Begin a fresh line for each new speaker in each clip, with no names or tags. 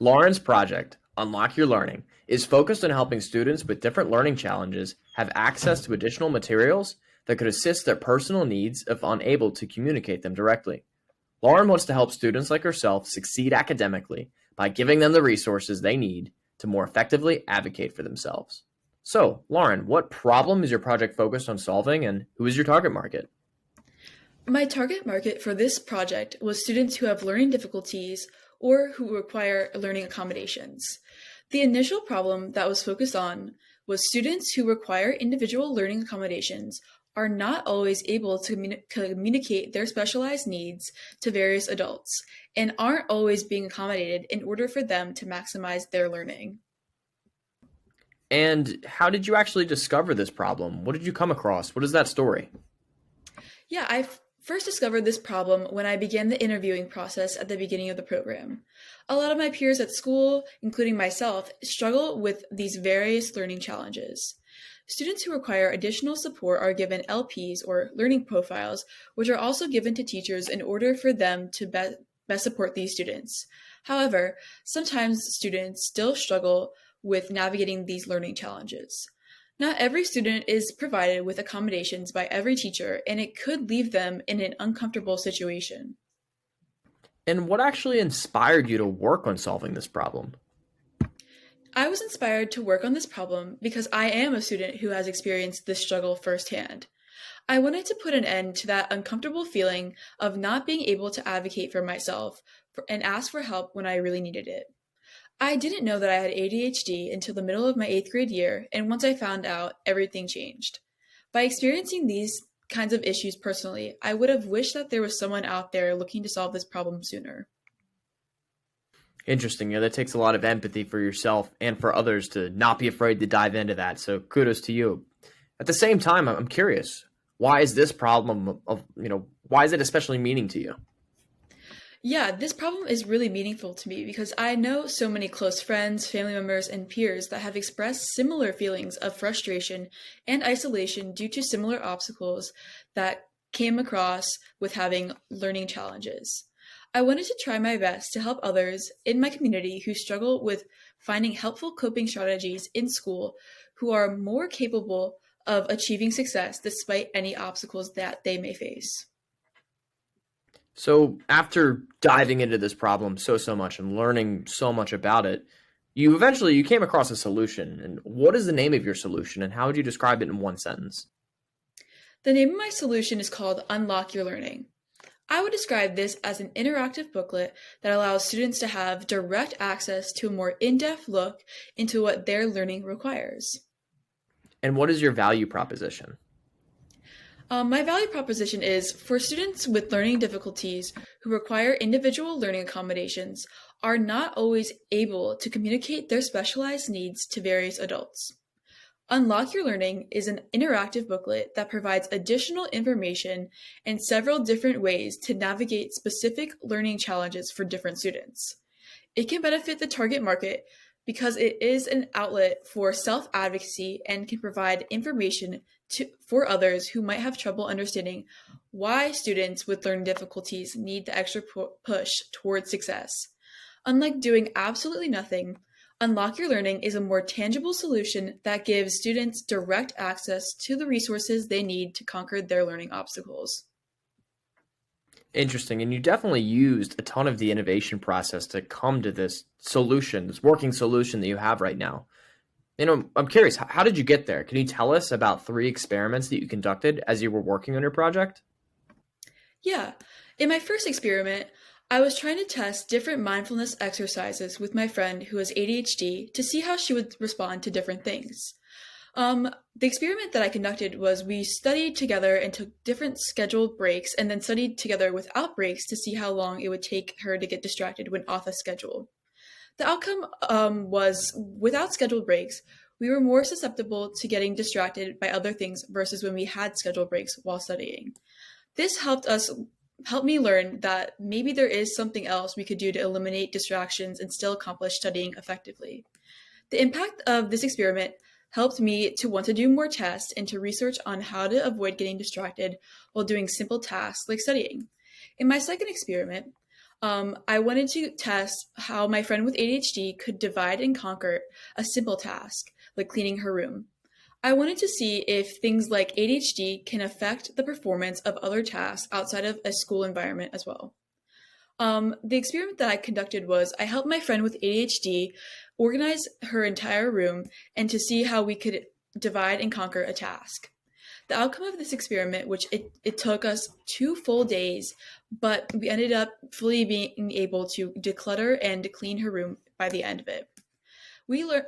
Lauren's project, Unlock Your Learning, is focused on helping students with different learning challenges have access to additional materials that could assist their personal needs if unable to communicate them directly. Lauren wants to help students like herself succeed academically by giving them the resources they need to more effectively advocate for themselves. So, Lauren, what problem is your project focused on solving, and who is your target market?
My target market for this project was students who have learning difficulties or who require learning accommodations. The initial problem that was focused on was students who require individual learning accommodations are not always able to communicate their specialized needs to various adults and aren't always being accommodated in order for them to maximize their learning.
And how did you actually discover this problem? What did you come across? What is that story?
Yeah, I first discovered this problem when I began the interviewing process at the beginning of the program. A lot of my peers at school, including myself, struggle with these various learning challenges. Students who require additional support are given LPs or learning profiles, which are also given to teachers in order for them to best support these students. However, sometimes students still struggle with navigating these learning challenges. Not every student is provided with accommodations by every teacher, and it could leave them in an uncomfortable situation.
And what actually inspired you to work on solving this problem?
I was inspired to work on this problem because I am a student who has experienced this struggle firsthand. I wanted to put an end to that uncomfortable feeling of not being able to advocate for myself and ask for help when I really needed it. I didn't know that I had ADHD until the middle of my 8th grade year, and once I found out, everything changed. By experiencing these kinds of issues personally, I would have wished that there was someone out there looking to solve this problem sooner.
Interesting. Yeah, that takes a lot of empathy for yourself and for others to not be afraid to dive into that. So kudos to you. At the same time, I'm curious, why is this problem why is it especially meaning to you?
Yeah, this problem is really meaningful to me because I know so many close friends, family members, and peers that have expressed similar feelings of frustration and isolation due to similar obstacles that came across with having learning challenges. I wanted to try my best to help others in my community who struggle with finding helpful coping strategies in school who are more capable of achieving success despite any obstacles that they may face.
So after diving into this problem so much and learning so much about it, you came across a solution. And what is the name of your solution, and how would you describe it in one sentence?
The name of my solution is called Unlock Your Learning. I would describe this as an interactive booklet that allows students to have direct access to a more in-depth look into what their learning requires.
And what is your value proposition?
My value proposition is for students with learning difficulties who require individual learning accommodations are not always able to communicate their specialized needs to various adults. Unlock Your Learning is an interactive booklet that provides additional information and several different ways to navigate specific learning challenges for different students. It can benefit the target market because it is an outlet for self-advocacy and can provide information for others who might have trouble understanding why students with learning difficulties need the extra push towards success. Unlike doing absolutely nothing, Unlock Your Learning is a more tangible solution that gives students direct access to the resources they need to conquer their learning obstacles.
Interesting. And you definitely used a ton of the innovation process to come to this solution, this working solution that you have right now. I'm curious, how did you get there? Can you tell us about 3 experiments that you conducted as you were working on your project?
Yeah, in my first experiment, I was trying to test different mindfulness exercises with my friend who has ADHD to see how she would respond to different things. The experiment that I conducted was we studied together and took different scheduled breaks and then studied together without breaks to see how long it would take her to get distracted when off a schedule. The outcome was without scheduled breaks, we were more susceptible to getting distracted by other things versus when we had scheduled breaks while studying. This helped me learn that maybe there is something else we could do to eliminate distractions and still accomplish studying effectively. The impact of this experiment helped me to want to do more tests and to research on how to avoid getting distracted while doing simple tasks like studying. In my second experiment, I wanted to test how my friend with ADHD could divide and conquer a simple task, like cleaning her room. I wanted to see if things like ADHD can affect the performance of other tasks outside of a school environment as well. The experiment that I conducted was I helped my friend with ADHD organize her entire room and to see how we could divide and conquer a task. The outcome of this experiment, which it took us 2 full days, but we ended up fully being able to declutter and clean her room by the end of it.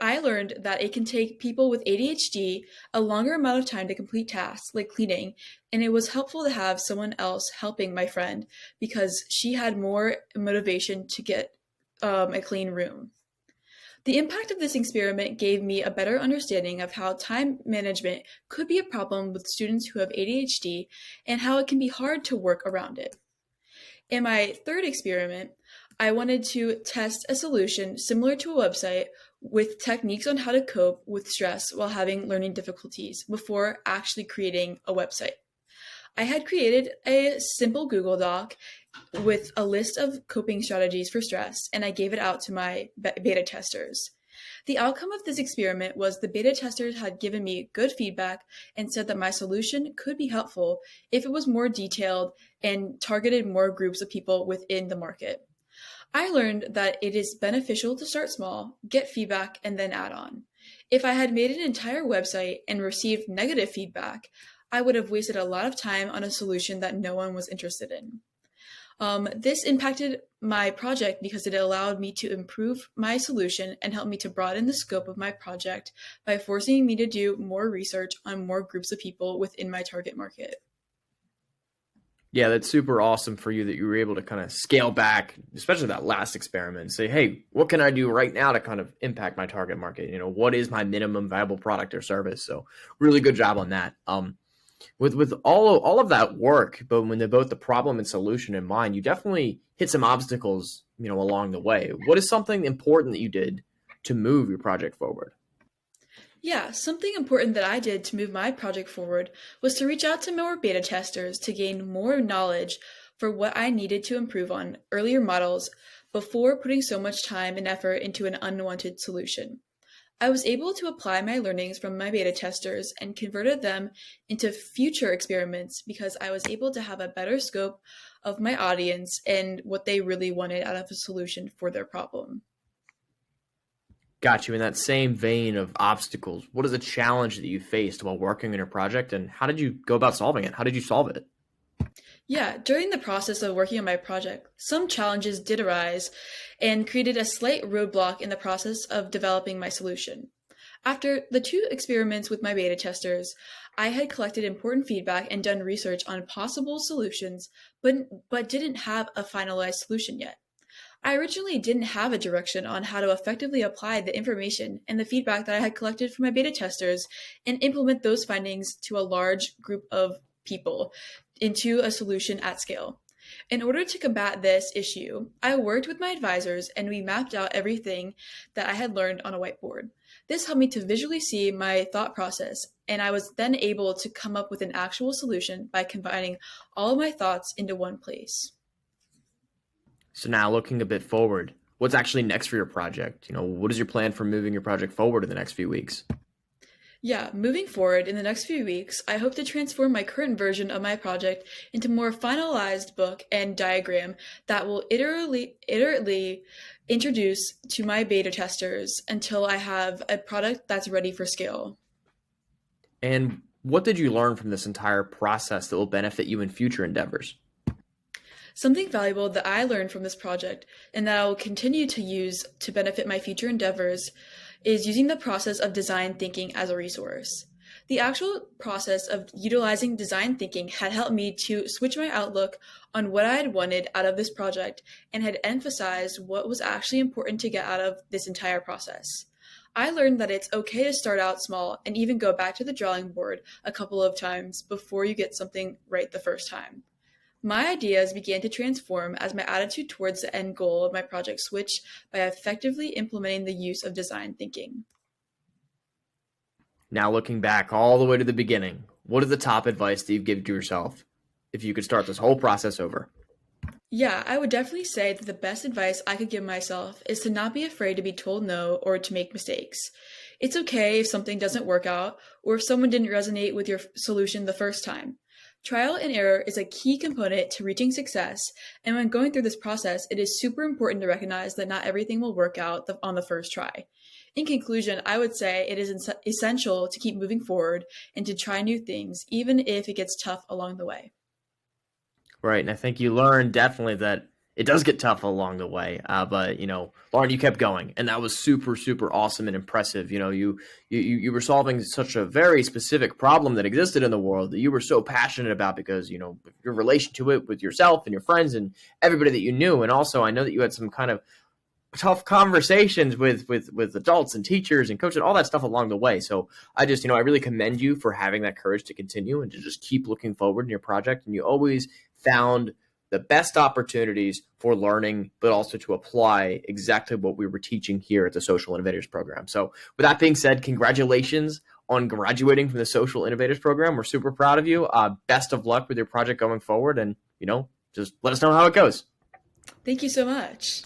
I learned that it can take people with ADHD a longer amount of time to complete tasks like cleaning, and it was helpful to have someone else helping my friend because she had more motivation to get a clean room. The impact of this experiment gave me a better understanding of how time management could be a problem with students who have ADHD and how it can be hard to work around it. In my third experiment, I wanted to test a solution similar to a website with techniques on how to cope with stress while having learning difficulties before actually creating a website. I had created a simple Google Doc with a list of coping strategies for stress, and I gave it out to my beta testers. The outcome of this experiment was the beta testers had given me good feedback and said that my solution could be helpful if it was more detailed and targeted more groups of people within the market. I learned that it is beneficial to start small, get feedback, and then add on. If I had made an entire website and received negative feedback, I would have wasted a lot of time on a solution that no one was interested in. This impacted my project because it allowed me to improve my solution and helped me to broaden the scope of my project by forcing me to do more research on more groups of people within my target market.
Yeah, that's super awesome for you that you were able to kind of scale back, especially that last experiment, and say, hey, what can I do right now to kind of impact my target market? What is my minimum viable product or service? So really good job on that. With all of that work, but when they're both the problem and solution in mind, you definitely hit some obstacles, along the way. What is something important that you did to move your project forward?
Yeah, something important that I did to move my project forward was to reach out to more beta testers to gain more knowledge for what I needed to improve on earlier models before putting so much time and effort into an unwanted solution. I was able to apply my learnings from my beta testers and converted them into future experiments because I was able to have a better scope of my audience and what they really wanted out of a solution for their problem.
Got you. In that same vein of obstacles, what is a challenge that you faced while working on your project, and how did you go about solving it? How did you solve it?
Yeah, during the process of working on my project, some challenges did arise and created a slight roadblock in the process of developing my solution. After the 2 experiments with my beta testers, I had collected important feedback and done research on possible solutions, but didn't have a finalized solution yet. I originally didn't have a direction on how to effectively apply the information and the feedback that I had collected from my beta testers and implement those findings to a large group of people into a solution at scale. In order to combat this issue, I worked with my advisors and we mapped out everything that I had learned on a whiteboard. This helped me to visually see my thought process, and I was then able to come up with an actual solution by combining all of my thoughts into one place.
So now looking a bit forward, what's actually next for your project? What is your plan for moving your project forward in the next few weeks?
Yeah, moving forward in the next few weeks, I hope to transform my current version of my project into a more finalized book and diagram that will iteratively introduce to my beta testers until I have a product that's ready for scale.
And what did you learn from this entire process that will benefit you in future endeavors?
Something valuable that I learned from this project and that I will continue to use to benefit my future endeavors is using the process of design thinking as a resource. The actual process of utilizing design thinking had helped me to switch my outlook on what I had wanted out of this project and had emphasized what was actually important to get out of this entire process. I learned that it's okay to start out small and even go back to the drawing board a couple of times before you get something right the first time. My ideas began to transform as my attitude towards the end goal of my project switched by effectively implementing the use of design thinking.
Now looking back all the way to the beginning, what is the top advice that you've given to yourself if you could start this whole process over?
Yeah, I would definitely say that the best advice I could give myself is to not be afraid to be told no or to make mistakes. It's okay if something doesn't work out or if someone didn't resonate with your solution the first time. Trial and error is a key component to reaching success, and when going through this process, it is super important to recognize that not everything will work out on the first try. In conclusion, I would say it is essential to keep moving forward and to try new things, even if it gets tough along the way.
Right, and I think you learned definitely that it does get tough along the way, but Lauren, you kept going, and that was super, super awesome and impressive. You were solving such a very specific problem that existed in the world that you were so passionate about because your relation to it with yourself and your friends and everybody that you knew, and also I know that you had some kind of tough conversations with adults and teachers and coaches, all that stuff along the way. So I just, I really commend you for having that courage to continue and to just keep looking forward in your project. And you always found the best opportunities for learning, but also to apply exactly what we were teaching here at the Social Innovators Program. So with that being said, congratulations on graduating from the Social Innovators Program. We're super proud of you. Best of luck with your project going forward. And, just let us know how it goes.
Thank you so much.